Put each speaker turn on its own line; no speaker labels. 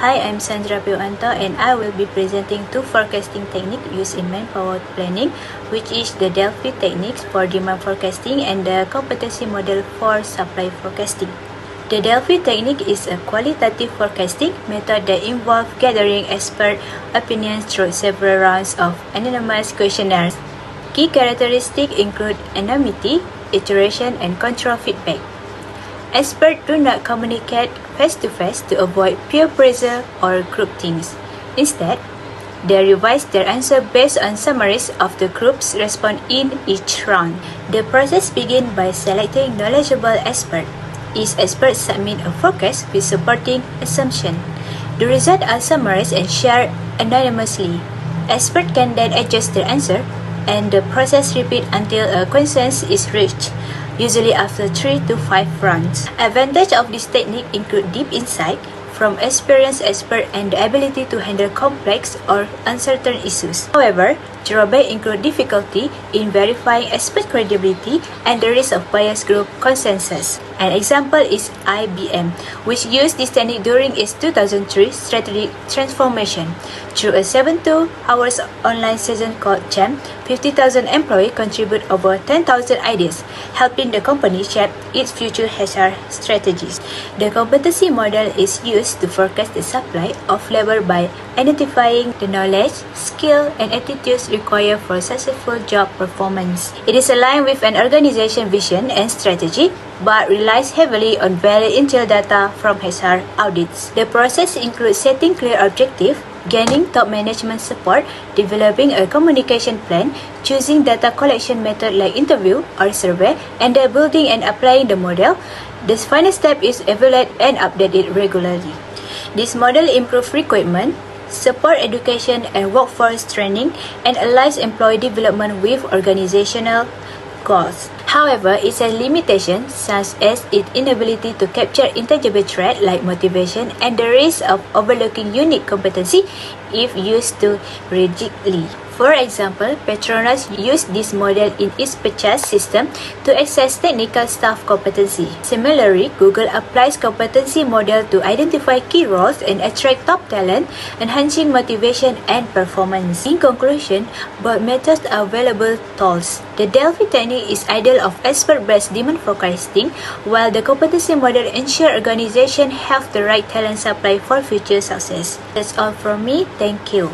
Hi, I'm Sandra and I will be presenting two forecasting techniques used in manpower planning, which is the Delphi techniques for demand forecasting and the competency model for supply forecasting. The Delphi technique is a qualitative forecasting method that involves gathering expert opinions through several rounds of anonymous questionnaires. Key characteristics include anonymity, iteration, and control feedback. Experts do not communicate face-to-face to avoid peer pressure or group teams. Instead, they revise their answer based on summaries of the group's response in each round. The process begins by selecting knowledgeable experts. Each expert submits a forecast with supporting assumptions. The results are summarized and shared anonymously. Experts can then adjust their answer, and the process repeats until a consensus is reached, usually after 3 to 5 rounds. Advantage of this technique include deep insight from experienced experts and the ability to handle complex or uncertain issues. However, drawbacks include difficulty in verifying expert credibility and the risk of biased group consensus. An example is IBM, which used this technique during its 2003 strategic transformation. Through a 72-hour online session called Jam, 50,000 employees contribute over 10,000 ideas, helping the company shape its future HR strategies. The competency model is used to forecast the supply of labor by identifying the knowledge, skill, and attitudes required for successful job performance. It is aligned with an organization's vision and strategy, but relies heavily on very intel data from HR audits. The process includes setting clear objectives, gaining top management support, developing a communication plan, choosing data collection method like interview or survey, and then building and applying the model. The final step is evaluate and update it regularly. This model improves recruitment, support education and workforce training, and aligns employee development with organizational goals. However, it has limitations such as its inability to capture intangible traits like motivation and the risk of overlooking unique competency if used too rigidly. For example, Petronas used this model in its purchase system to assess technical staff competency. Similarly, Google applies competency model to identify key roles and attract top talent, enhancing motivation and performance. In conclusion, both methods are valuable tools. The Delphi technique is ideal of expert-based demand forecasting, while the competency model ensures organizations have the right talent supply for future success. That's all from me. Thank you.